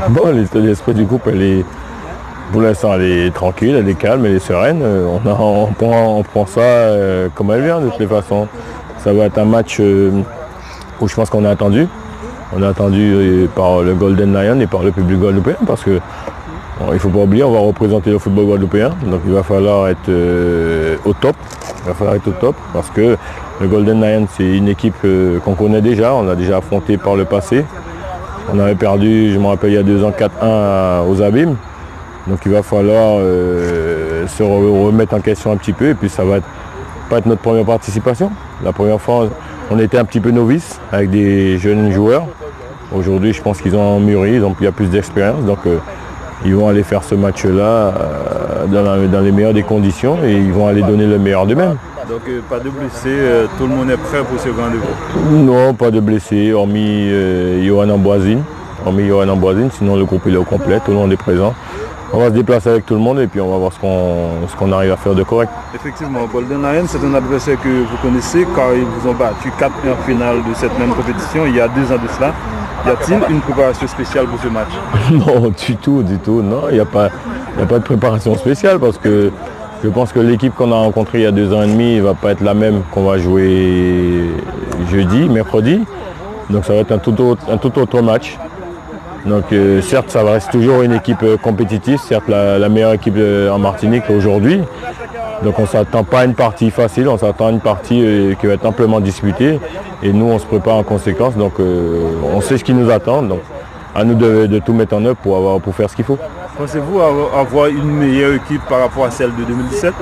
Bon, l'esprit du groupe, pour l'instant, elle est tranquille, elle est calme, elle est sereine. On prend ça comme elle vient de toutes les façons. Ça va être un match où je pense qu'on a attendu. On a attendu par le Golden Lion et par le public guadeloupéen parce que il ne faut pas oublier, on va représenter le football guadeloupéen. Donc il va falloir être au top. Il va falloir être au top parce que le Golden Lion, c'est une équipe qu'on connaît déjà. On l'a déjà affronté par le passé. On avait perdu, je me rappelle, il y a 2 ans, 4-1 aux Abîmes. Donc il va falloir se remettre en question un petit peu et puis ça va pas être notre première participation. La première fois, on était un petit peu novices avec des jeunes joueurs. Aujourd'hui, je pense qu'ils ont mûri, donc il y a plus d'expérience. Donc ils vont aller faire ce match-là dans les meilleures des conditions et ils vont aller donner le meilleur d'eux-mêmes. Donc pas de blessés, tout le monde est prêt pour ce rendez-vous? Non, pas de blessés, hormis Johan Amboisine. Sinon le groupe est au complet, tout le monde est présent. On va se déplacer avec tout le monde et puis on va voir ce qu'on arrive à faire de correct. Effectivement, Golden Lion, c'est un adversaire que vous connaissez car ils vous ont battu 4-1 en finale de cette même compétition il y a 2 ans de cela. Y a-t-il une préparation spéciale pour ce match? Non, du tout. Non, il n'y a pas de préparation spéciale parce que je pense que l'équipe qu'on a rencontrée il y a 2 ans et demi ne va pas être la même qu'on va jouer mercredi. Donc ça va être un tout autre match. Donc certes, ça reste toujours une équipe compétitive, certes la meilleure équipe en Martinique aujourd'hui. Donc on ne s'attend pas à une partie facile, on s'attend à une partie qui va être amplement disputée. Et nous, on se prépare en conséquence, donc on sait ce qui nous attend. Donc à nous de tout mettre en œuvre pour faire ce qu'il faut. Pensez-vous avoir une meilleure équipe par rapport à celle de 2017?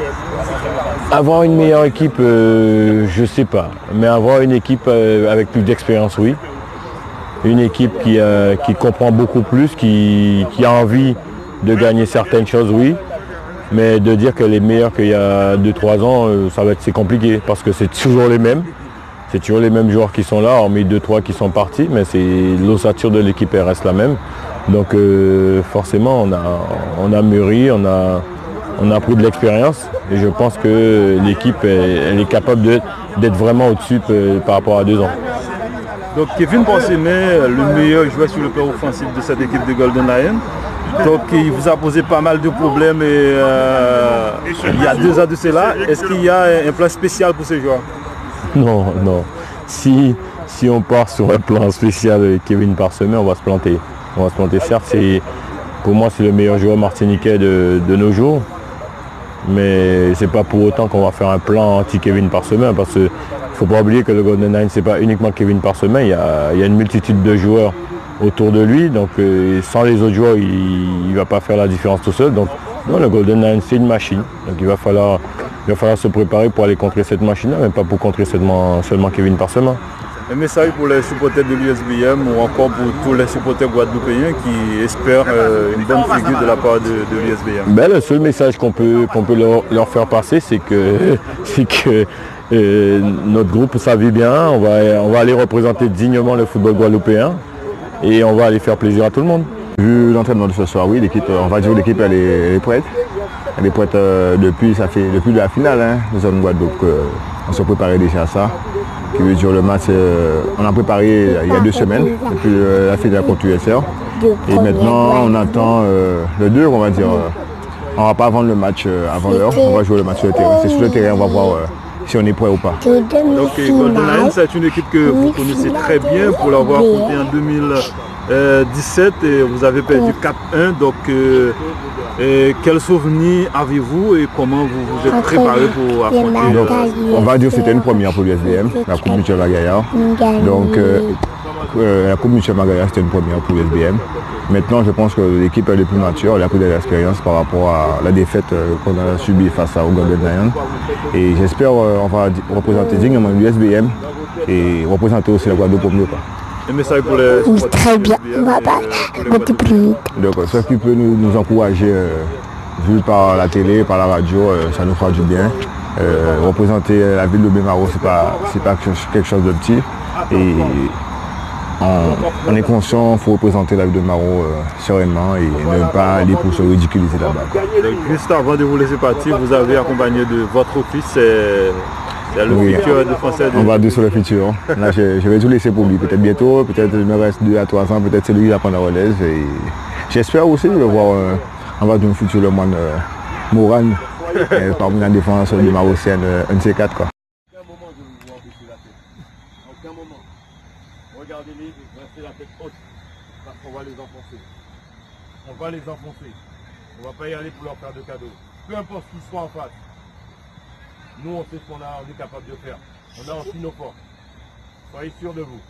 Avoir une meilleure équipe, je ne sais pas. Mais avoir une équipe avec plus d'expérience, oui. Une équipe qui comprend beaucoup plus, qui a envie de gagner certaines choses, oui. Mais de dire qu'elle est meilleure qu'il y a 2-3 ans, c'est compliqué parce que c'est toujours les mêmes. C'est toujours les mêmes joueurs qui sont là, hormis 2-3 qui sont partis, mais l'ossature de l'équipe reste la même. Donc forcément, on a mûri, on a pris de l'expérience et je pense que l'équipe elle est capable d'être vraiment au-dessus par rapport à 2 ans. Donc Kevin Parsemé, le meilleur joueur sur le plan offensif de cette équipe de Golden Lion. Donc il vous a posé pas mal de problèmes il y a 2 ans de cela. Est-ce qu'il y a un plan spécial pour ce joueur? Non. Si on part sur un plan spécial avec Kevin Parsemé, on va se planter. Certes, pour moi c'est le meilleur joueur martiniquais de nos jours. Mais c'est pas pour autant qu'on va faire un plan anti-Kevin Parsemé parce qu'il ne faut pas oublier que le Golden Lion, c'est pas uniquement Kevin Parsemé, il y a une multitude de joueurs autour de lui, donc sans les autres joueurs, il ne va pas faire la différence tout seul. Donc non, le Golden Lion, c'est une machine, donc il va falloir se préparer pour aller contrer cette machine-là, mais pas pour contrer seulement Kevin Parsemé. Un message pour les supporters de l'USBM ou encore pour tous les supporters guadeloupéens qui espèrent une bonne figure de la part de l'USBM? Le seul message qu'on peut leur faire passer, c'est que notre groupe, ça vit bien, on va aller représenter dignement le football guadeloupéen et on va aller faire plaisir à tout le monde. Vu l'entraînement de ce soir, oui, l'équipe, on va dire que l'équipe elle est prête. Elle est prête depuis la finale de zone Guadeloupe. On se préparait déjà à ça. Qui veut dire le match, on a préparé il y a 2 semaines, depuis la finale contre USR. Et maintenant on attend le 2, on va dire. On ne va pas vendre le match avant l'heure, on va jouer le match sur le terrain. C'est sur le terrain, on va voir si on est prêt ou pas. Donc Golden Lion, c'est une équipe que vous connaissez très bien pour l'avoir affrontée en 2017 et vous avez perdu 4-1. Donc quels souvenirs avez-vous et comment vous vous êtes préparé pour affronter? Donc, on va dire que c'était une première pour l'USBM, la Coupe Michel Magaya. Donc la Coupe Michel Magaya, c'était une première pour l'USBM. Maintenant, je pense que l'équipe est plus mature, elle a pris de l'expérience par rapport à la défaite qu'on a subie face au Golden Lion. Et j'espère qu'on va représenter dignement l'USBM et représenter aussi la Guadeloupe au mieux. Un message pour les supporters? Très bien, donc ce qui peut nous encourager, vu par la télé, par la radio, ça nous fera du bien. Représenter la ville de Bémaro, c'est pas quelque chose de petit. Et on est conscient qu'il faut représenter la ville de Bémaro sereinement et ne pas aller pour se ridiculiser là-bas. Juste avant de vous laisser partir, vous avez accompagné de votre fils. C'est le futur défenseur. On va dire sur le futur. Là, je vais tout laisser pour lui. Peut-être bientôt, peut-être il me reste 2 à 3 ans, peut-être c'est lui qui va prendre la relève. j'espère aussi de voir on va d'un futur le monde Moran parmi la défense du Marocain, un de ces quatre. Quoi. Aucun moment je ne vous vois baisser la tête. Aucun moment. Regardez-les, restez la tête haute. Parce qu'on va les enfoncer. On va les enfoncer. On ne va pas y aller pour leur faire de cadeaux. Peu importe ce qui soit en face. Nous, on sait ce qu'on est capable de faire. On a aussi nos forces. Soyez sûrs de vous.